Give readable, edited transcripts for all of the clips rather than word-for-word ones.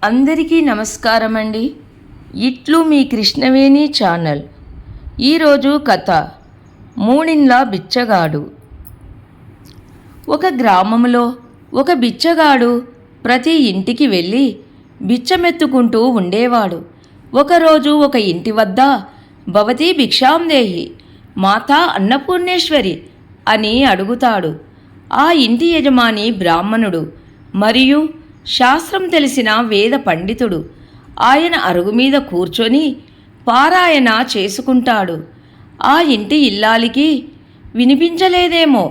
అందరికీ నమస్కారం అండి. ఇట్లు మీ కృష్ణవేణి ఛానల్. ఈరోజు కథ మూడిండ్ల బిచ్చగాడు. ఒక గ్రామంలో ఒక బిచ్చగాడు ప్రతి ఇంటికి వెళ్ళి బిచ్చమెత్తుకుంటూ ఉండేవాడు. ఒకరోజు ఒక ఇంటి వద్ద భవతి భిక్షాందేహి మాతా అన్నపూర్ణేశ్వరి అని అడుగుతాడు. ఆ ఇంటి యజమాని బ్రాహ్మణుడు మరియు శాస్త్రం తెలిసిన వేద పండితుడు. ఆయన అరుగు మీద కూర్చొని పారాయణ చేసుకుంటాడు. ఆ ఇంటి ఇల్లాలికి వినిపించలేదేమో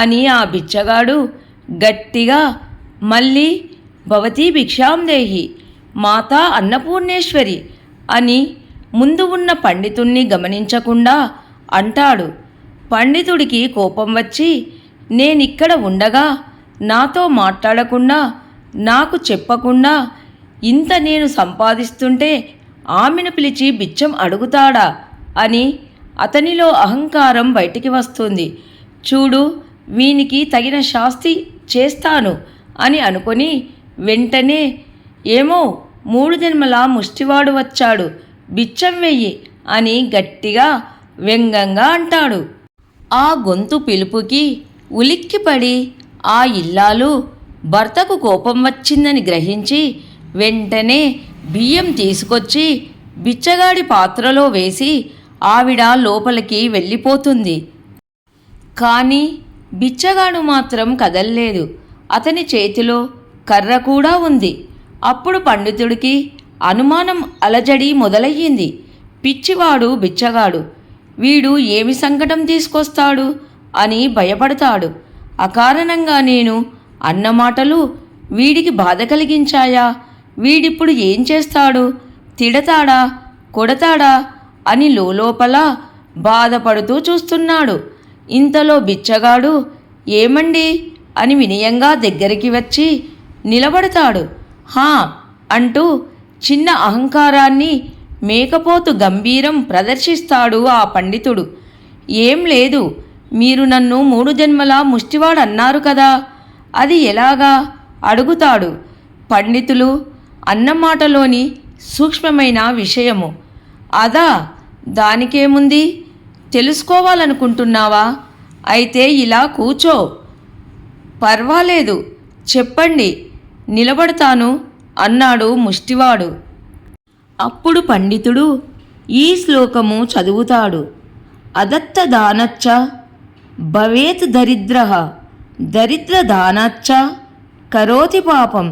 అని ఆ బిచ్చగాడు గట్టిగా మళ్ళీ భవతి భిక్షాందేహి మాతా అన్నపూర్ణేశ్వరి అని ముందు ఉన్న పండితుణ్ణి గమనించకుండా అంటాడు. పండితుడికి కోపం వచ్చి, నేనిక్కడ ఉండగా నాతో మాట్లాడకుండా నాకు చెప్పకుండా ఇంత నేను సంపాదిస్తుంటే ఆమెను పిలిచి బిచ్చం అడుగుతాడా అని అతనిలో అహంకారం బయటికి వస్తుంది. చూడు, వీనికి తగిన శాస్తి చేస్తాను అని అనుకొని వెంటనే, ఏమో 3 జన్మల ముష్టివాడు వచ్చాడు, బిచ్చం వెయ్యి అని గట్టిగా వ్యంగ్యంగా అంటాడు. ఆ గొంతు పిలుపుకి ఉలిక్కిపడి ఆ ఇల్లాలు భర్తకు కోపం వచ్చిందని గ్రహించి వెంటనే బియ్యం తీసుకొచ్చి బిచ్చగాడి పాత్రలో వేసి ఆవిడ లోపలికి వెళ్ళిపోతుంది. కానీ బిచ్చగాడు మాత్రం కదల్లేదు. అతని చేతిలో కర్ర కూడా ఉంది. అప్పుడు పండితుడికి అనుమానం అలజడి మొదలయ్యింది. పిచ్చివాడు బిచ్చగాడు, వీడు ఏమి సంకటం తీసుకొస్తాడు అని భయపడతాడు. అకారణంగా నేను అన్నమాటలు వీడికి బాధ కలిగించాయా? వీడిప్పుడు ఏం చేస్తాడు? తిడతాడా, కొడతాడా అని లోపల బాధపడుతూ చూస్తున్నాడు. ఇంతలో బిచ్చగాడు, ఏమండి అని వినయంగా దగ్గరికి వచ్చి నిలబడతాడు. హా అంటూ చిన్న అహంకారాన్ని మేకపోతు గంభీరం ప్రదర్శిస్తాడు ఆ పండితుడు. ఏం లేదు, మీరు నన్ను 3 జన్మల ముష్టివాడన్నారు కదా, అది ఎలాగా అడుగుతాడు. పండితులు అన్నమాటలోని సూక్ష్మమైన విషయము. అదా, దానికేముంది, తెలుసుకోవాలనుకుంటున్నావా? అయితే ఇలా కూర్చో. పర్వాలేదు, చెప్పండి, నిలబడతాను అన్నాడు ముష్టివాడు. అప్పుడు పండితుడు ఈ శ్లోకము చదువుతాడు. అదత్త దానచ్చ భవేత్ దరిద్రః దరిద్రదానాచ్చ కరోతి పాపం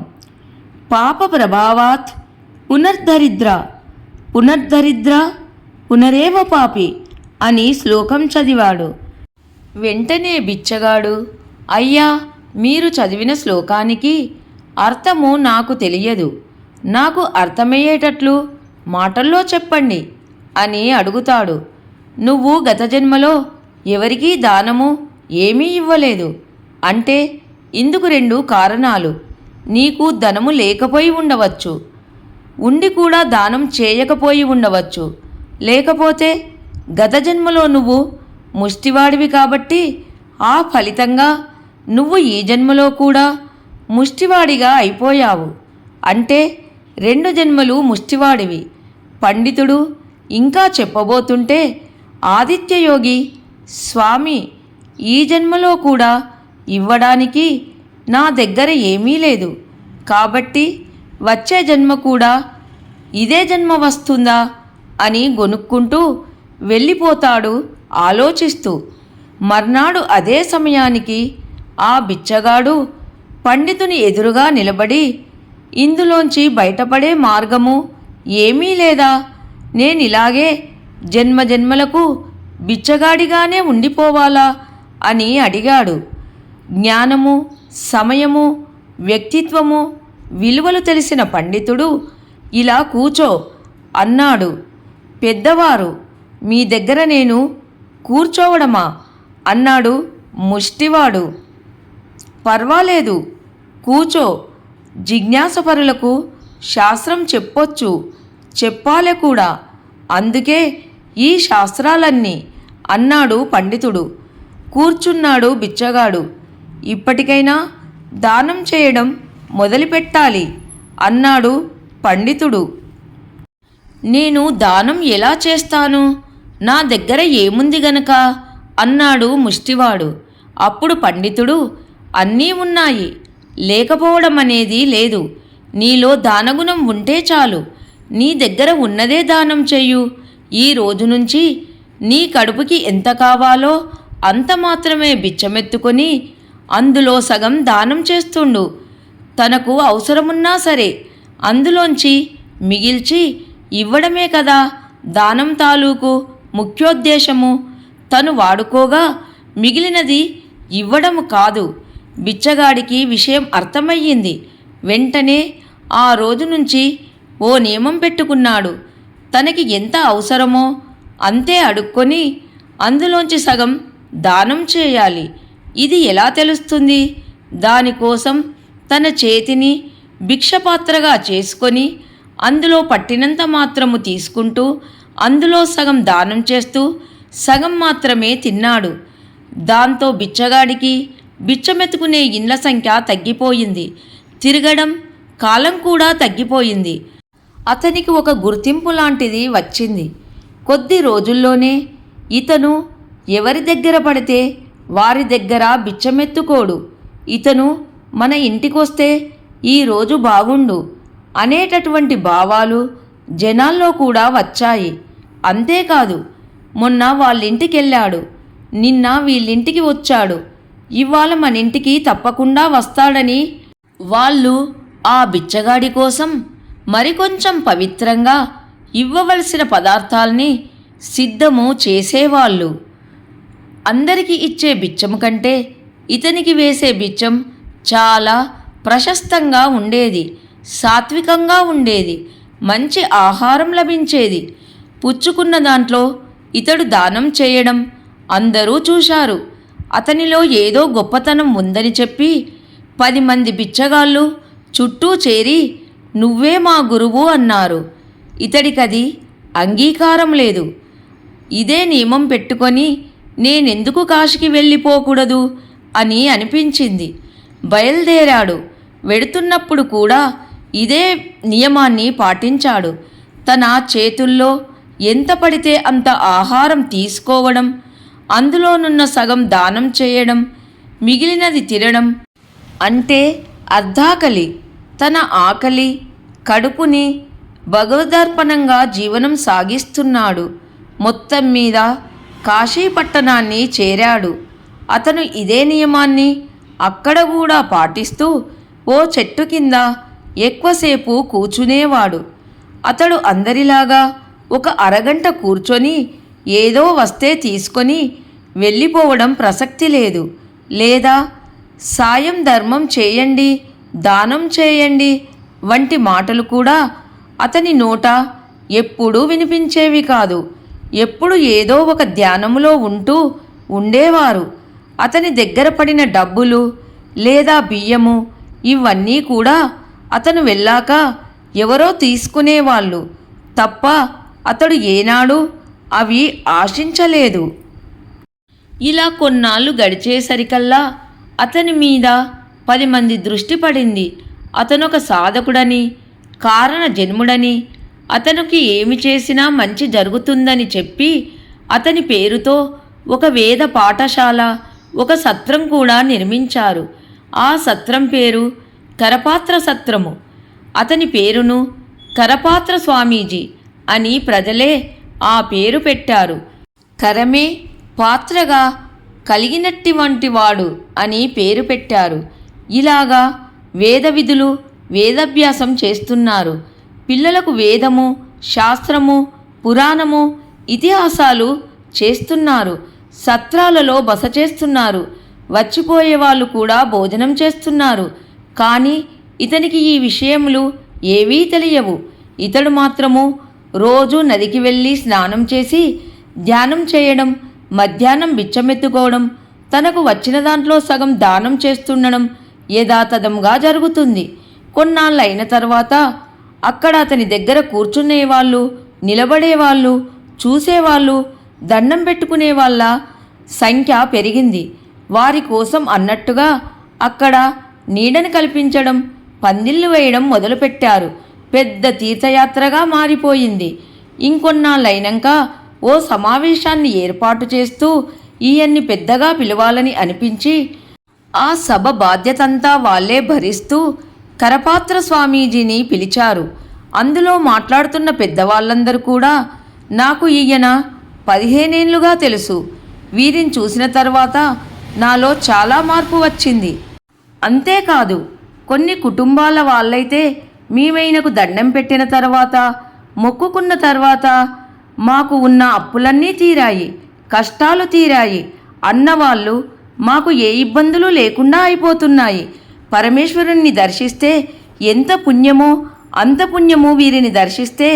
పాప ప్రభావాత్ పునర్దరిద్ర పునర్దరిద్ర పునరేవ పాపి అని శ్లోకం చదివాడు. వెంటనే బిచ్చగాడు, అయ్యా, మీరు చదివిన శ్లోకానికి అర్థము నాకు తెలియదు, నాకు అర్థమయ్యేటట్లు మాటల్లో చెప్పండి అని అడుగుతాడు. నువ్వు గత జన్మలో ఎవరికీ దానము ఏమీ ఇవ్వలేదు అంటే ఇందుకు 2 కారణాలు. నీకు ధనము లేకపోయి ఉండవచ్చు, ఉండి కూడా దానం చేయకపోయి ఉండవచ్చు. లేకపోతే గత జన్మలో నువ్వు ముష్టివాడివి కాబట్టి ఆ ఫలితంగా నువ్వు ఈ జన్మలో కూడా ముష్టివాడిగా అయిపోయావు. అంటే 2 జన్మలు ముష్టివాడివి. పండితుడు ఇంకా చెప్పబోతుంటే ఆదిత్యయోగి, స్వామి, ఈ జన్మలో కూడా ఇవ్వడానికి నా దగ్గర ఏమీ లేదు, కాబట్టి వచ్చే జన్మ కూడా ఇదే జన్మ వస్తుందా అని గొనుక్కుంటూ వెళ్ళిపోతాడు ఆలోచిస్తూ. మర్నాడు అదే సమయానికి ఆ బిచ్చగాడు పండితుని ఎదురుగా నిలబడి, ఇందులోంచి బయటపడే మార్గము ఏమీ లేదా? నేనిలాగే జన్మజన్మలకు బిచ్చగాడిగానే ఉండిపోవాలా అని అడిగాడు. జ్ఞానము, సమయము, వ్యక్తిత్వము, విలువలు తెలిసిన పండితుడు, ఇలా కూచో అన్నాడు. పెద్దవారు, మీ దగ్గర నేను కూర్చోవడమా అన్నాడు ముష్టివాడు. పర్వాలేదు, కూచో. జిజ్ఞాసపరులకు శాస్త్రం చెప్పొచ్చు, చెప్పాలి కూడా, అందుకే ఈ శాస్త్రాలన్నీ అన్నాడు పండితుడు. కూర్చున్నాడు బిచ్చగాడు. ఇప్పటికైనా దానం చేయడం మొదలుపెట్టాలి అన్నాడు పండితుడు: నేను దానం ఎలా చేస్తాను? నా దగ్గర ఏముంది గనక అన్నాడు ముష్టివాడు. అప్పుడు పండితుడు: అన్నీ ఉన్నాయి, లేకపోవడం అనేది లేదు. నీలో దానగుణం ఉంటే చాలు. నీ దగ్గర ఉన్నదే దానం చెయ్యు. ఈ రోజు నుంచి నీ కడుపుకి ఎంత కావాలో అంత మాత్రమే బిచ్చమెత్తుకొని అందులో సగం దానం చేస్తుండు. తనకు అవసరమున్నా సరే అందులోంచి మిగిల్చి ఇవ్వడమే కదా దానం తాలూకు ముఖ్యోద్దేశము. తను వాడుకోగా మిగిలినది ఇవ్వడం కాదు. బిచ్చగాడికి విషయం అర్థమయ్యింది. వెంటనే ఆ రోజు నుంచి ఓ నియమం పెట్టుకున్నాడు. తనకి ఎంత అవసరమో అంతే అడుక్కొని అందులోంచి సగం దానం చేయాలి. ఇది ఎలా తెలుస్తుంది? దానికోసం తన చేతిని భిక్షపాత్రగా చేసుకొని అందులో పట్టినంత మాత్రము తీసుకుంటూ అందులో సగం దానం చేస్తూ సగం మాత్రమే తిన్నాడు. దాంతో బిచ్చగాడికి బిచ్చమెత్తుకునే ఇండ్ల సంఖ్య తగ్గిపోయింది. తిరగడం కాలం కూడా తగ్గిపోయింది. అతనికి ఒక గుర్తింపు లాంటిది వచ్చింది. కొద్ది రోజుల్లోనే ఇతను ఎవరి దగ్గర పడితే వారి దగ్గర బిచ్చమెత్తుకోడు. ఇతను మన ఇంటికొస్తే ఈరోజు బాగుండు అనేటటువంటి భావాలు జనాల్లో కూడా వచ్చాయి. అంతేకాదు, మొన్న వాళ్ళింటికెళ్ళాడు, నిన్న వీళ్ళింటికి వచ్చాడు, ఇవాళ మన ఇంటికి తప్పకుండా వస్తాడని వాళ్ళు ఆ బిచ్చగాడి కోసం మరికొంచెం పవిత్రంగా ఇవ్వవలసిన పదార్థాల్ని సిద్ధము చేసేవాళ్ళు. అందరికీ ఇచ్చే బిచ్చం కంటే ఇతనికి వేసే బిచ్చం చాలా ప్రశస్తంగా ఉండేది, సాత్వికంగా ఉండేది, మంచి ఆహారం లభించేది. పుచ్చుకున్న దాంట్లో ఇతడు దానం చేయడం అందరూ చూశారు. అతనిలో ఏదో గొప్పతనం ఉందని చెప్పి 10 మంది బిచ్చగాళ్ళు చుట్టూ చేరి నువ్వే మా గురువు అన్నారు. ఇతడికది అంగీకారం లేదు. ఇదే నియమం పెట్టుకొని నేనెందుకు కాశీకి వెళ్ళిపోకూడదు అని అనిపించింది. బయలుదేరాడు. వెడుతున్నప్పుడు కూడా ఇదే నియమాన్ని పాటించాడు. తన చేతుల్లో ఎంత పడితే అంత ఆహారం తీసుకోవడం, అందులోనున్న సగం దానం చేయడం, మిగిలినది తినడం. అంటే అర్ధాకలి. తన ఆకలి కడుపుని భగవదర్పణంగా జీవనం సాగిస్తున్నాడు. మొత్తం మీద కాశీపట్టణాన్ని చేరాడు. అతను ఇదే నియమాన్ని అక్కడ కూడా పాటిస్తూ ఓ చెట్టు కింద ఎక్కువసేపు కూర్చునేవాడు. అతడు అందరిలాగా ఒక అరగంట కూర్చొని ఏదో వస్తే తీసుకొని వెళ్ళిపోవడం ప్రసక్తి లేదు. లేదా సాయం ధర్మం చేయండి, దానం చేయండి వంటి మాటలు కూడా అతని నోట ఎప్పుడూ వినిపించేవి కాదు. ఎప్పుడు ఏదో ఒక ధ్యానములో ఉంటూ ఉండేవారు. అతని దగ్గర పడిన డబ్బులు లేదా బియ్యము ఇవన్నీ కూడా అతను వెళ్ళాక ఎవరో తీసుకునేవాళ్ళు తప్ప అతడు ఏనాడు అవి ఆశించలేదు. ఇలా కొన్నాళ్ళు గడిచేసరికల్లా అతని మీద 10 మంది దృష్టి పడింది. అతనొక సాధకుడని, కారణ జన్ముడని, అతనికి ఏమి చేసినా మంచి జరుగుతుందని చెప్పి అతని పేరుతో ఒక వేద పాఠశాల, ఒక సత్రం కూడా నిర్మించారు. ఆ సత్రం పేరు కరపాత్ర సత్రము. అతని పేరును కరపాత్ర స్వామీజీ అని ప్రజలే ఆ పేరు పెట్టారు. కరమే పాత్రగా కలిగినట్టి వంటి వాడు అని పేరు పెట్టారు. ఇలాగా వేద విధులు, వేదాభ్యాసం చేస్తున్నారు. పిల్లలకు వేదము, శాస్త్రము, పురాణము, ఇతిహాసాలు చేస్తున్నారు. సత్రాలలో బస చేస్తున్నారు. వచ్చిపోయే వాళ్ళు కూడా భోజనం చేస్తున్నారు. కానీ ఇతనికి ఈ విషయములు ఏవీ తెలియవు. ఇతడు మాత్రము రోజు నదికి వెళ్ళి స్నానం చేసి ధ్యానం చేయడం, మధ్యాహ్నం బిచ్చమెత్తుకోవడం, తనకు వచ్చిన దాంట్లో సగం దానం చేస్తుండడం యథాతథంగా జరుగుతుంది. కొన్నాళ్ళైన తర్వాత అక్కడ అతని దగ్గర కూర్చునేవాళ్ళు, నిలబడేవాళ్ళు, చూసేవాళ్ళు, దండం పెట్టుకునే వాళ్ళ సంఖ్య పెరిగింది. వారి కోసం అన్నట్టుగా అక్కడ నీడను కల్పించడం, పందిళ్ళు వేయడం మొదలుపెట్టారు. పెద్ద తీర్థయాత్రగా మారిపోయింది. ఇంకొన్నాళ్ళైనాక ఓ సమావేశాన్ని ఏర్పాటు చేస్తూ ఈయన్ని పెద్దగా పిలవాలని అనిపించి ఆ సభ బాధ్యతంతా వాళ్లే భరిస్తూ కరపాత్ర స్వామీజీని పిలిచారు. అందులో మాట్లాడుతున్న పెద్దవాళ్ళందరూ కూడా నాకు ఈయన 15 ఏళ్లుగా తెలుసు. వీరిని చూసిన తర్వాత నాలో చాలా మార్పు వచ్చింది. అంతేకాదు కొన్ని కుటుంబాల వాళ్ళైతే మేమైనకు దండం పెట్టిన తర్వాత, మొక్కుకున్న తర్వాత మాకు ఉన్న అప్పులన్నీ తీరాయి, కష్టాలు తీరాయి అన్నవాళ్ళు మాకు ఏ ఇబ్బందులు లేకుండా అయిపోతున్నాయి. పరమేశ్వరుణ్ణి దర్శిస్తే ఎంత పుణ్యమో అంత పుణ్యము వీరిని దర్శిస్తే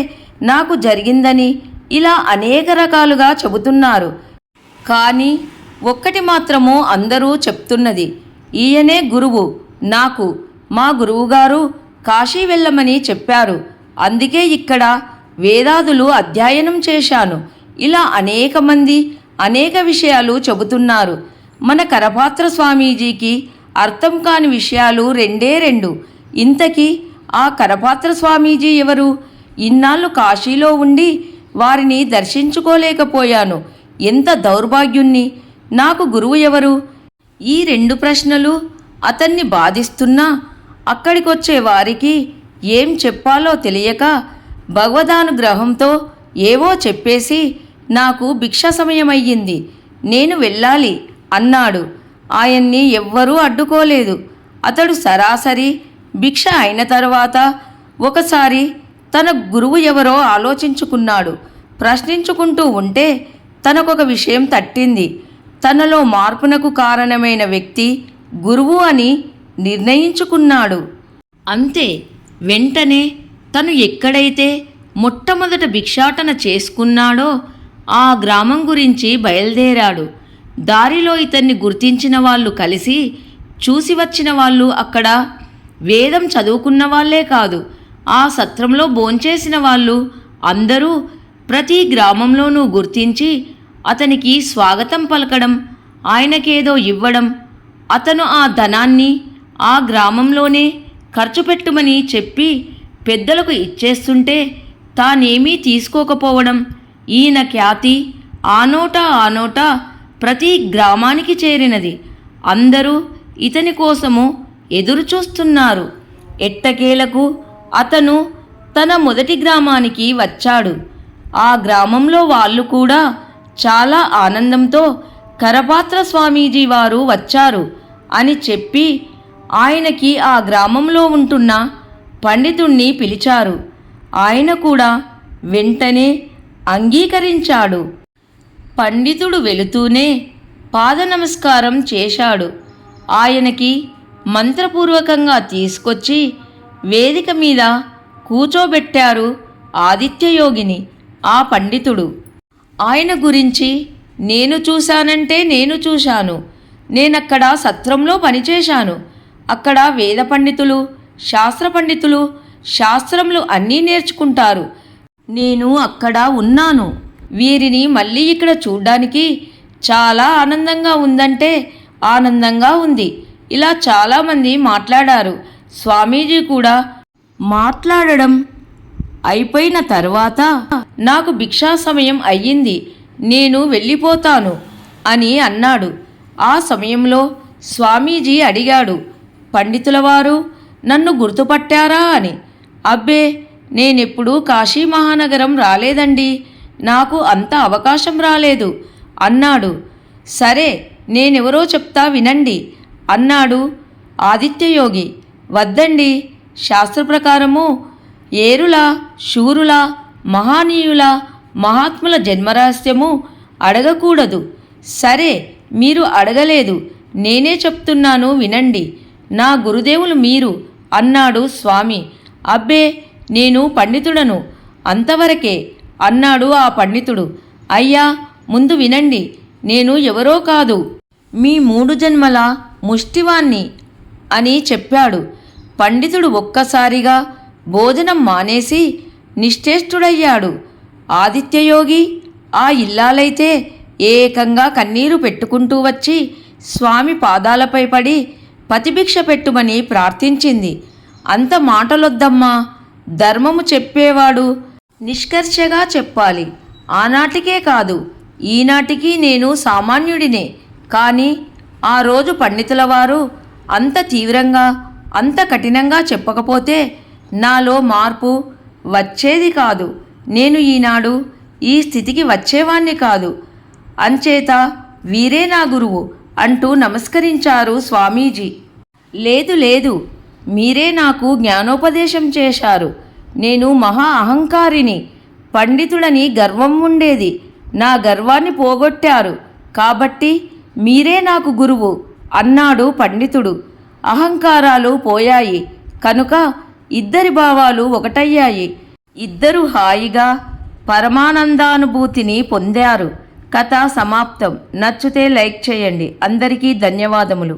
నాకు జరిగిందని ఇలా అనేక రకాలుగా చెబుతున్నారు. కానీ ఒక్కటి మాత్రము అందరూ చెప్తున్నది, ఈయనే గురువు. నాకు మా గురువుగారు కాశీ వెళ్ళమని చెప్పారు. అందుకే ఇక్కడ వేదాదులు అధ్యయనం చేశాను. ఇలా అనేక మంది అనేక విషయాలు చెబుతున్నారు. మన కరపాత్ర స్వామీజీకి అర్థం కాని విషయాలు రెండే రెండు. ఇంతకీ ఆ కరపాత్ర స్వామీజీ ఎవరు? ఇన్నాళ్ళు కాశీలో ఉండి వారిని దర్శించుకోలేకపోయాను. ఎంత దౌర్భాగ్యుణ్ణి! నాకు గురువు ఎవరు? ఈ 2 ప్రశ్నలు అతన్ని బాధిస్తున్నా అక్కడికొచ్చే వారికి ఏం చెప్పాలో తెలియక భగవదానుగ్రహంతో ఏవో చెప్పేసి నాకు భిక్ష సమయమయ్యింది, నేను వెళ్ళాలి అన్నాడు. ఆయన్ని ఎవ్వరూ అడ్డుకోలేదు. అతడు సరాసరి భిక్ష అయిన తర్వాత ఒకసారి తన గురువు ఎవరో ఆలోచించుకున్నాడు. ప్రశ్నించుకుంటూ ఉంటే తనకొక విషయం తట్టింది. తనలో మార్పునకు కారణమైన వ్యక్తి గురువు అని నిర్ణయించుకున్నాడు. అంతే, వెంటనే తను ఎక్కడైతే మొట్టమొదట భిక్షాటన చేసుకున్నాడో ఆ గ్రామం గురించి బయలుదేరాడు. దారిలో ఇతన్ని గుర్తించిన వాళ్ళు కలిసి చూసి వచ్చిన వాళ్ళు అక్కడ వేదం చదువుకున్న వాళ్ళే కాదు, ఆ సత్రంలో భోంచేసిన వాళ్ళు అందరూ ప్రతి గ్రామంలోనూ గుర్తించి అతనికి స్వాగతం పలకడం, ఆయనకేదో ఇవ్వడం, అతను ఆ ధనాన్ని ఆ గ్రామంలోనే ఖర్చు పెట్టుమని చెప్పి పెద్దలకు ఇచ్చేస్తుంటే తానేమీ తీసుకోకపోవడం, ఈయన ఖ్యాతి ఆ నోట ప్రతి గ్రామానికి చేరినది. అందరూ ఇతని కోసము ఎదురు చూస్తున్నారు. ఎట్టకేలకు అతను తన మొదటి గ్రామానికి వచ్చాడు. ఆ గ్రామంలో వాళ్ళు కూడా చాలా ఆనందంతో కరపాత్ర స్వామీజీ వారు వచ్చారు అని చెప్పి ఆయనకి ఆ గ్రామంలో ఉంటున్న పండితుణ్ణి పిలిచారు. ఆయన కూడా వెంటనే అంగీకరించాడు. పండితుడు వెళుతూనే పాద నమస్కారం చేశాడు. ఆయనకి మంత్రపూర్వకంగా తీసుకొచ్చి వేదిక మీద కూచోబెట్టారు ఆదిత్యయోగిని. ఆ పండితుడు ఆయన గురించి నేను చూశానంటే నేను చూశాను. నేనక్కడ సత్రంలో పనిచేశాను. అక్కడ వేద పండితులు, శాస్త్ర పండితులు శాస్త్రములు అన్నీ నేర్చుకుంటారు. నేను అక్కడ ఉన్నాను. వీరిని మళ్ళీ ఇక్కడ చూడ్డానికి చాలా ఆనందంగా ఉందంటే ఆనందంగా ఉంది. ఇలా చాలామంది మాట్లాడారు. స్వామీజీ కూడా మాట్లాడడం అయిపోయిన తర్వాత నాకు భిక్షా సమయం అయ్యింది, నేను వెళ్ళిపోతాను అని అన్నాడు. ఆ సమయంలో స్వామీజీ అడిగాడు, పండితుల వారు నన్ను గుర్తుపట్టారా అని. అబ్బే, నేనెప్పుడూ కాశీ మహానగరం రాలేదండి, నాకు అంత అవకాశం రాలేదు అన్నాడు. సరే, నేనెవరో చెప్తా వినండి అన్నాడు ఆదిత్యయోగి. వద్దండి, శాస్త్ర ప్రకారము ఏరుల, శూరుల, మహానీయుల, మహాత్ముల జన్మరహస్యము అడగకూడదు. సరే, మీరు అడగలేదు, నేనే చెప్తున్నాను వినండి. నా గురుదేవులు మీరు అన్నాడు స్వామి. అబ్బే, నేను పండితుడను, అంతవరకే అన్నాడు ఆ పండితుడు. అయ్యా, ముందు వినండి, నేను ఎవరో కాదు, మీ 3 జన్మల ముష్టివాణ్ణి అని చెప్పాడు. పండితుడు ఒక్కసారిగా భోజనం మానేసి నిశ్చేష్టుడయ్యాడు. ఆదిత్యయోగి ఆ ఇల్లాలైతే ఏకంగా కన్నీరు పెట్టుకుంటూ వచ్చి స్వామి పాదాలపై పడి పతిభిక్ష పెట్టుమని ప్రార్థించింది. అంత మాటలొద్దమ్మా, ధర్మము చెప్పేవాడు నిష్కర్షగా చెప్పాలి. ఆనాటికే కాదు, ఈనాటికి నేను సామాన్యుడినే. కానీ ఆ రోజు పండితుల వారు అంత తీవ్రంగా, అంత కఠినంగా చెప్పకపోతే నాలో మార్పు వచ్చేది కాదు. నేను ఈనాడు ఈ స్థితికి వచ్చేవాణ్ణి కాదు. అంచేత వీరే నా గురువు అంటూ నమస్కరించారు స్వామీజీ. లేదు లేదు, మీరే నాకు జ్ఞానోపదేశం చేశారు. నేను మహా అహంకారిని, పండితుడని గర్వం ఉండేది. నా గర్వాన్ని పోగొట్టారు. కాబట్టి మీరే నాకు గురువు అన్నాడు పండితుడు. అహంకారాలు పోయాయి కనుక ఇద్దరి భావాలు ఒకటయ్యాయి. ఇద్దరు హాయిగా పరమానందానుభూతిని పొందారు. కథ సమాప్తం. నచ్చితే లైక్ చేయండి. అందరికీ ధన్యవాదములు.